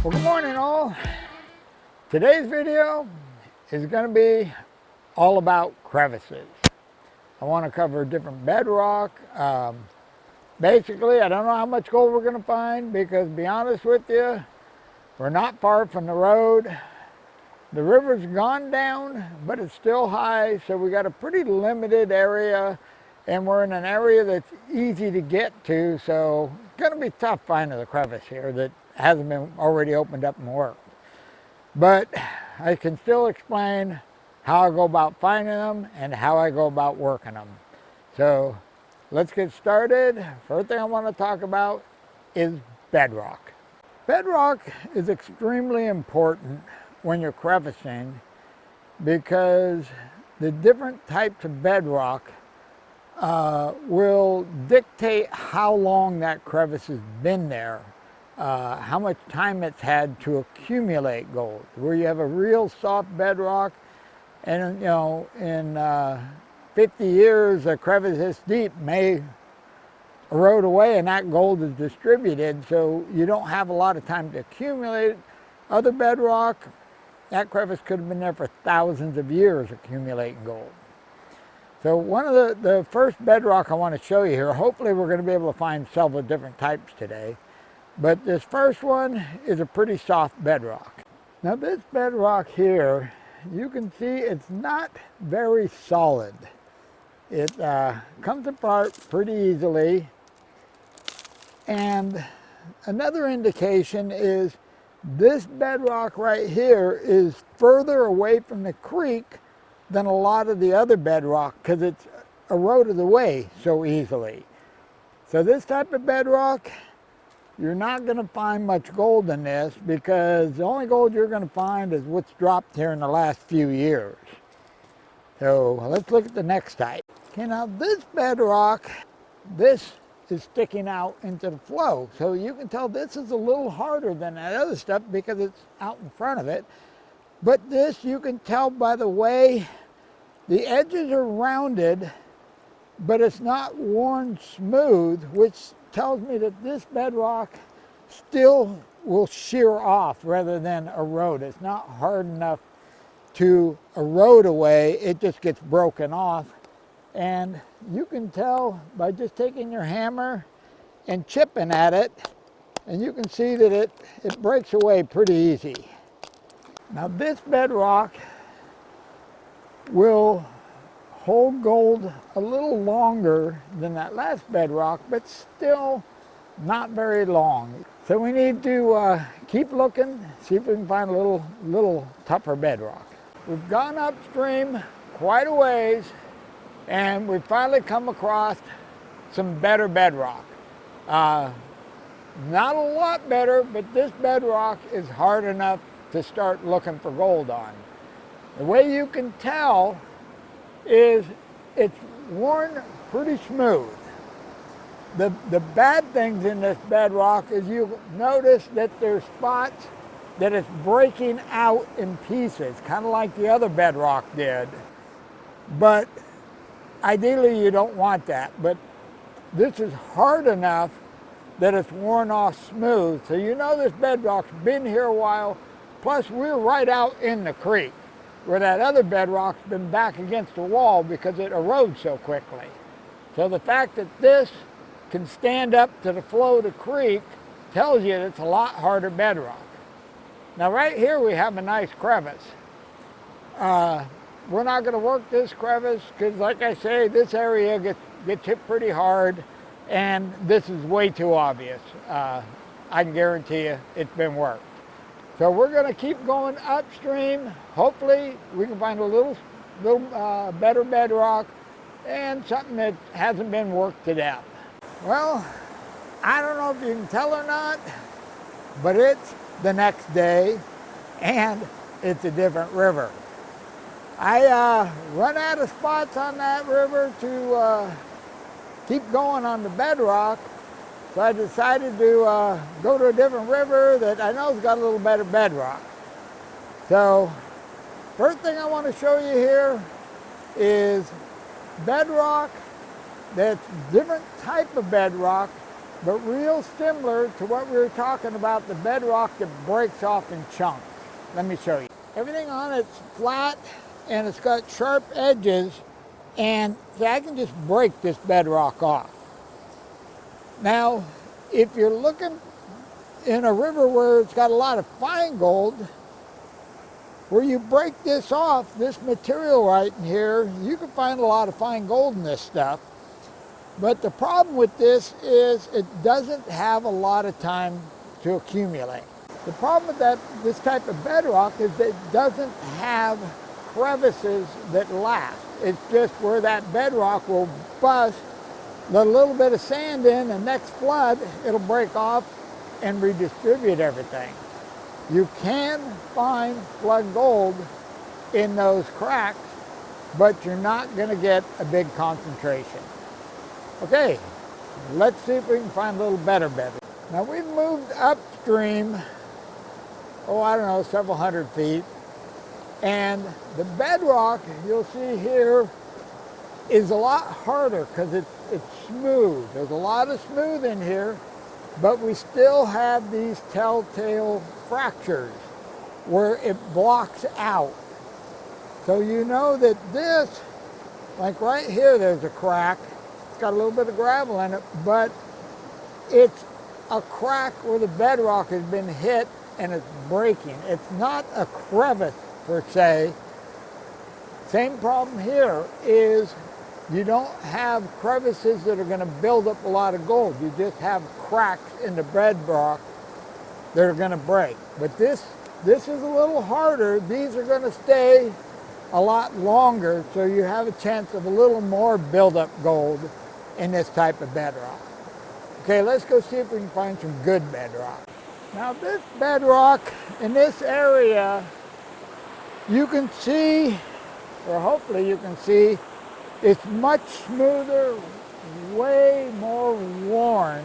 Well, good morning all. Today's video is going to be all about crevices. I want to cover different bedrock. Basically, I don't know how much gold we're going to find because, to be honest with you, we're not far from the road. The river's gone down, but it's still high, so we got a pretty limited area, and we're in an area that's easy to get to, so it's going to be tough finding the crevice here that hasn't been already opened up and worked. But I can still explain how I go about finding them and how I go about working them. So let's get started. First thing I want to talk about is bedrock. Bedrock is extremely important when you're crevicing because the different types of bedrock will dictate how long that crevice has been there. How much time it's had to accumulate gold. Where you have a real soft bedrock, and you know, in 50 years, a crevice this deep may erode away, and that gold is distributed, so you don't have a lot of time to accumulate it. Other bedrock, that crevice could have been there for thousands of years accumulating gold. So one of the first bedrock I want to show you here, hopefully we're going to be able to find several different types today. But this first one is a pretty soft bedrock. Now this bedrock here, you can see it's not very solid. It comes apart pretty easily. And another indication is this bedrock right here is further away from the creek than a lot of the other bedrock because it's eroded away so easily. So this type of bedrock, you're not going to find much gold in this because the only gold you're going to find is what's dropped here in the last few years. So let's look at the next type. Okay, now this bedrock, this is sticking out into the flow. So you can tell this is a little harder than that other stuff because it's out in front of it. But this you can tell by the way the edges are rounded, but it's not worn smooth, which tells me that this bedrock still will shear off rather than erode. It's not hard enough to erode away, it just gets broken off. And you can tell by just taking your hammer and chipping at it, and you can see that it breaks away pretty easy. Now this bedrock will hold gold a little longer than that last bedrock, but still not very long. So we need to keep looking, see if we can find a little tougher bedrock. We've gone upstream quite a ways, and we've finally come across some better bedrock. Not a lot better, but this bedrock is hard enough to start looking for gold on. The way you can tell is it's worn pretty smooth. The bad things in this bedrock is you notice that there's spots that it's breaking out in pieces, kind of like the other bedrock did. But ideally you don't want that. But this is hard enough that it's worn off smooth. So you know this bedrock's been here a while, plus we're right out in the creek, where that other bedrock's been back against the wall because it erodes so quickly. So the fact that this can stand up to the flow of the creek tells you that it's a lot harder bedrock. Now right here we have a nice crevice. We're not going to work this crevice because, like I say, this area gets hit pretty hard, and this is way too obvious. I can guarantee you it's been worked. So we're going to keep going upstream. Hopefully we can find a little better bedrock and something that hasn't been worked to death. Well, I don't know if you can tell or not, but it's the next day and it's a different river. I run out of spots on that river to keep going on the bedrock. So I decided to go to a different river that I know has got a little better bedrock. So first thing I want to show you here is bedrock that's different type of bedrock but real similar to what we were talking about, the bedrock that breaks off in chunks. Let me show you. Everything on it's flat and it's got sharp edges, and so I can just break this bedrock off. Now, if you're looking in a river where it's got a lot of fine gold, where you break this off, this material right in here, you can find a lot of fine gold in this stuff. But the problem with this is it doesn't have a lot of time to accumulate. The problem with this type of bedrock is that it doesn't have crevices that last. It's just where that bedrock will bust, let a little bit of sand in, and next flood, it'll break off and redistribute everything. You can find flood gold in those cracks, but you're not going to get a big concentration. Okay, let's see if we can find a little better bedrock. Now we've moved upstream, I don't know, several hundred feet, and the bedrock you'll see here is a lot harder because it's smooth. There's a lot of smooth in here, but we still have these telltale fractures where it blocks out. So you know that this, like right here, there's a crack. It's got a little bit of gravel in it, but it's a crack where the bedrock has been hit and it's breaking. It's not a crevice per se. Same problem here is you don't have crevices that are going to build up a lot of gold. You just have cracks in the bedrock that are going to break. But this is a little harder. These are going to stay a lot longer, so you have a chance of a little more buildup gold in this type of bedrock. Okay, let's go see if we can find some good bedrock. Now this bedrock in this area, you can see, or hopefully you can see, it's much smoother, way more worn.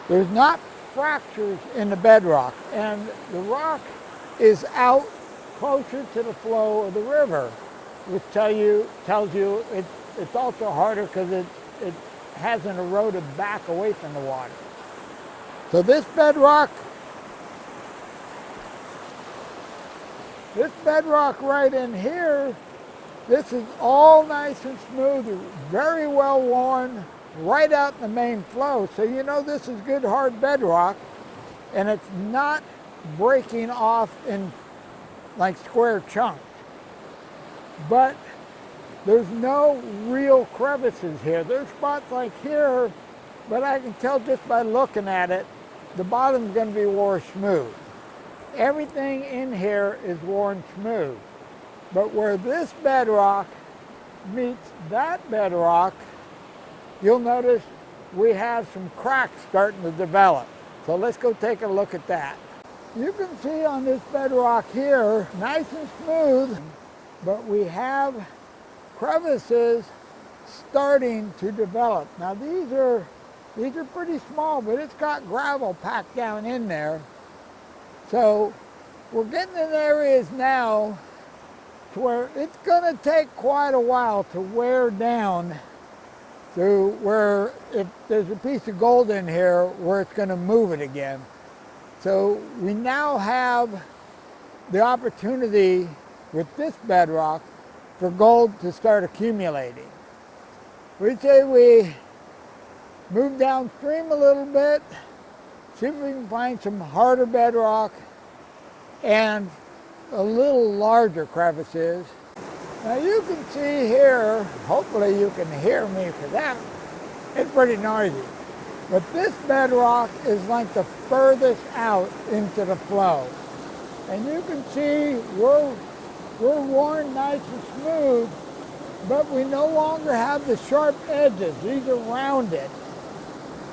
There's not fractures in the bedrock, and the rock is out closer to the flow of the river, which tells you it's also harder because it hasn't eroded back away from the water. So this bedrock right in here, this is all nice and smooth, very well worn, right out in the main flow. So you know this is good hard bedrock, and it's not breaking off in like square chunks. But there's no real crevices here. There's spots like here, but I can tell just by looking at it, the bottom's going to be worn smooth. Everything in here is worn smooth. But where this bedrock meets that bedrock, you'll notice we have some cracks starting to develop. So let's go take a look at that. You can see on this bedrock here, nice and smooth, but we have crevices starting to develop. Now these are pretty small, but it's got gravel packed down in there. So we're getting in areas now to where it's going to take quite a while to wear down to where if there's a piece of gold in here where it's going to move it again. So we now have the opportunity with this bedrock for gold to start accumulating. We'd say we move downstream a little bit, see if we can find some harder bedrock and a little larger crevices. Now you can see here, hopefully you can hear me for that, it's pretty noisy. But this bedrock is like the furthest out into the flow. And you can see we're worn nice and smooth, but we no longer have the sharp edges. These are rounded.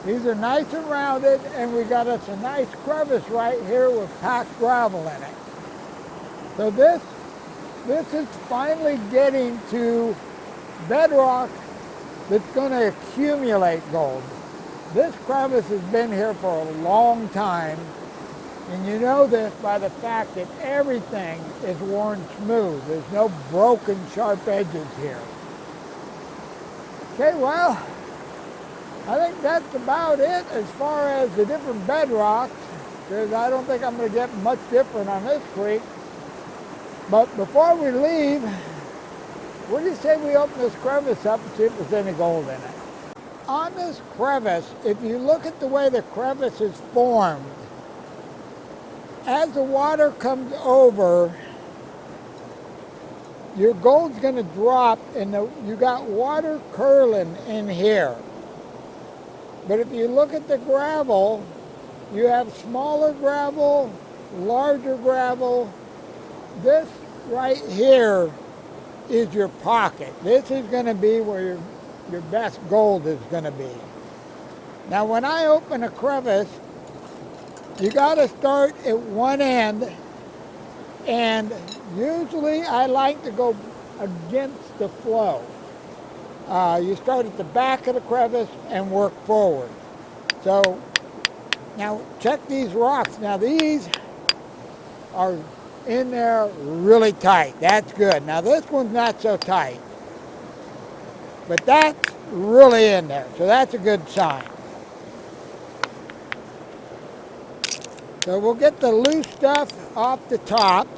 These are nice and rounded, and we got us a nice crevice right here with packed gravel in it. So this is finally getting to bedrock that's going to accumulate gold. This crevice has been here for a long time, and you know this by the fact that everything is worn smooth. There's no broken sharp edges here. Okay, well, I think that's about it as far as the different bedrocks, because I don't think I'm going to get much different on this creek. But before we leave, what do you say we open this crevice up and see if there's any gold in it? On this crevice, if you look at the way the crevice is formed, as the water comes over, your gold's going to drop and you got water curling in here. But if you look at the gravel, you have smaller gravel, larger gravel. This right here is your pocket. This is going to be where your best gold is going to be. Now when I open a crevice, you got to start at one end, and usually I like to go against the flow. You start at the back of the crevice and work forward. So now check these rocks. Now these are in there really tight. That's good. Now this one's not so tight, but that's really in there. So that's a good sign. So we'll get the loose stuff off the top.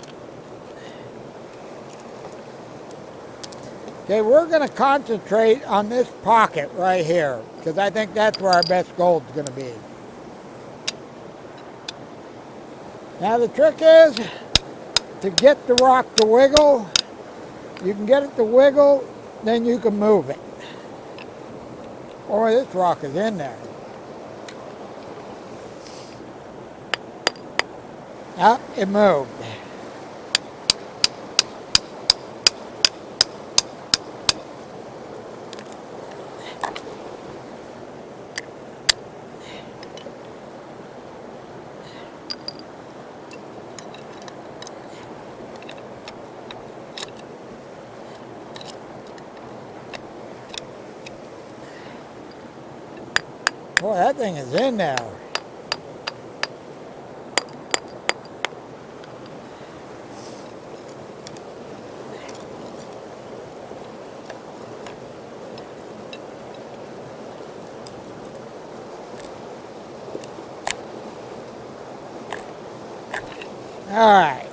Okay, we're going to concentrate on this pocket right here, because I think that's where our best gold's going to be. Now the trick is to get the rock to wiggle. You can get it to wiggle, then you can move it. Boy, this rock is in there. Ah, it moved. Boy, that thing is in there. All right.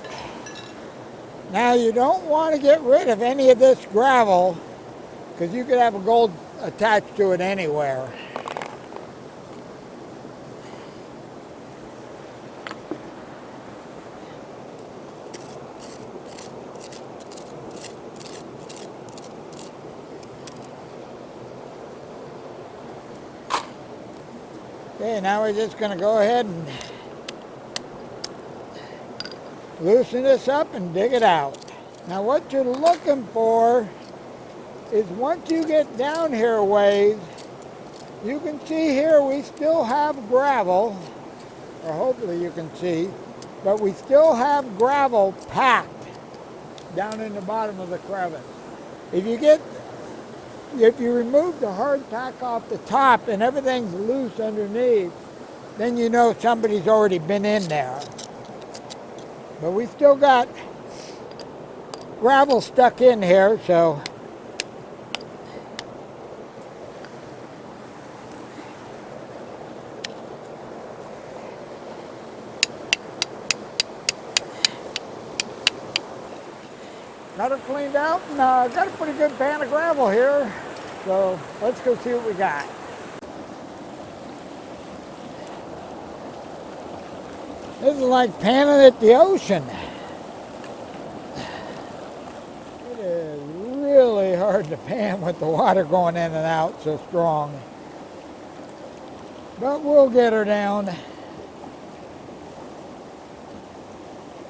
Now you don't want to get rid of any of this gravel, because you could have a gold attached to it anywhere. Okay, now we're just going to go ahead and loosen this up and dig it out. Now what you're looking for is, once you get down here a ways, you can see here we still have gravel, or hopefully you can see, but we still have gravel packed down in the bottom of the crevice. If you remove the hard pack off the top and everything's loose underneath, then you know somebody's already been in there. But we still got gravel stuck in here, so got it cleaned out, and got a pretty good pan of gravel here. So let's go see what we got. This is like panning at the ocean. It is really hard to pan with the water going in and out so strong. But we'll get her down.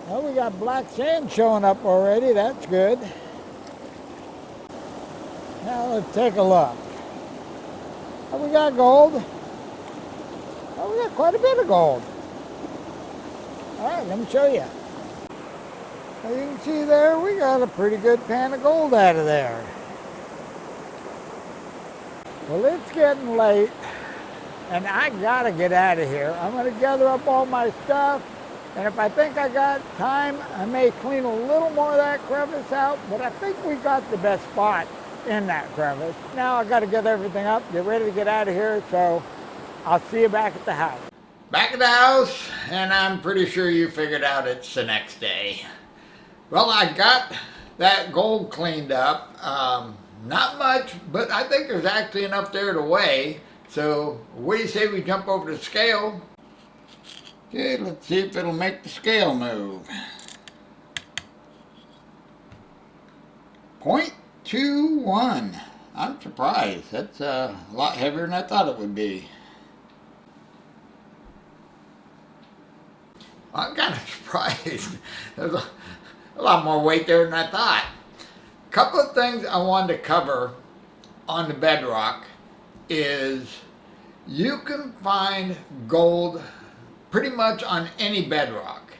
Well, we got black sand showing up already. That's good. Now let's take a look. Oh, we got gold. Oh, we got quite a bit of gold. All right, let me show you. As you can see there, we got a pretty good pan of gold out of there. Well, it's getting late, and I gotta get out of here. I'm gonna gather up all my stuff, and if I think I got time, I may clean a little more of that crevice out, but I think we got the best spot in that crevice. Now I got to get everything up, get ready to get out of here, so I'll see you back at the house. Back at the house, and I'm pretty sure you figured out it's the next day. Well, I got that gold cleaned up. Not much, but I think there's actually enough there to weigh. So what do you say we jump over to the scale? Okay, let's see if it'll make the scale move. 0.21. I'm surprised. That's a lot heavier than I thought it would be. I'm kind of surprised. There's a lot more weight there than I thought. A couple of things I wanted to cover on the Bedrock is you can find gold pretty much on any bedrock.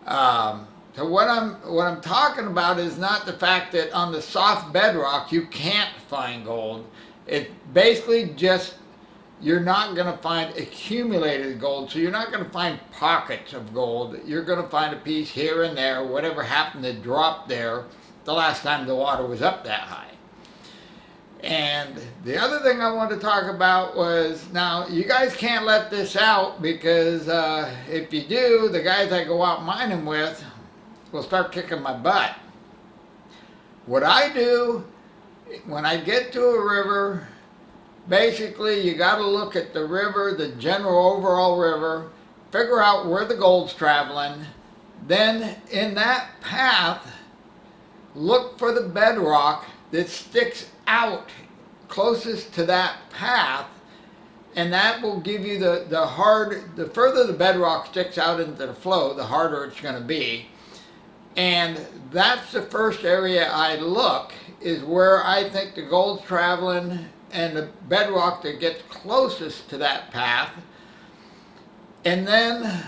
So what I'm talking about is not the fact that on the soft bedrock you can't find gold. It's basically just you're not going to find accumulated gold, so you're not going to find pockets of gold. You're going to find a piece here and there, whatever happened to drop there the last time the water was up that high. And the other thing I wanted to talk about was, now you guys can't let this out because if you do, the guys I go out mining with will start kicking my butt. What I do when I get to a river, basically you got to look at the river, the general overall river, figure out where the gold's traveling, then in that path look for the bedrock that sticks out closest to that path, and that will give you the further the bedrock sticks out into the flow, the harder it's going to be. And that's the first area I look, is where I think the gold's traveling, and the bedrock that gets closest to that path. And then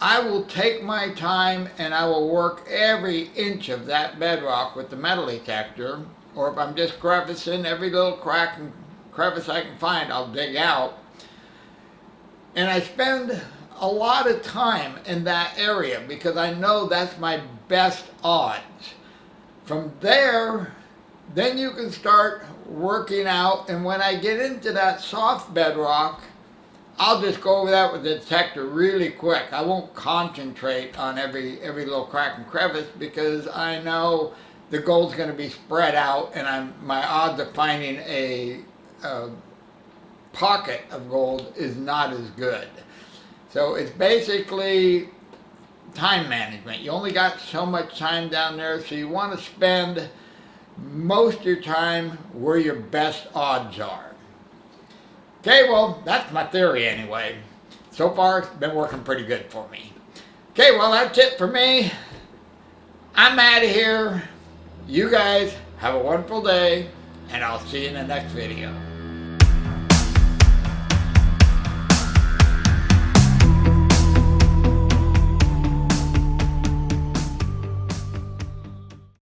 I will take my time and I will work every inch of that bedrock with the metal detector, or if I'm just crevicing, every little crack and crevice I can find, I'll dig out. And I spend a lot of time in that area because I know that's my best odds. From there, then you can start working out, and when I get into that soft bedrock, I'll just go over that with the detector really quick. I won't concentrate on every little crack and crevice because I know the gold's going to be spread out, and my odds of finding a pocket of gold is not as good. So it's basically time management. You only got so much time down there, so you want to spend most of your time where your best odds are. Okay, well, that's my theory anyway. So far, it's been working pretty good for me. Okay, well, that's it for me. I'm out of here. You guys have a wonderful day, and I'll see you in the next video.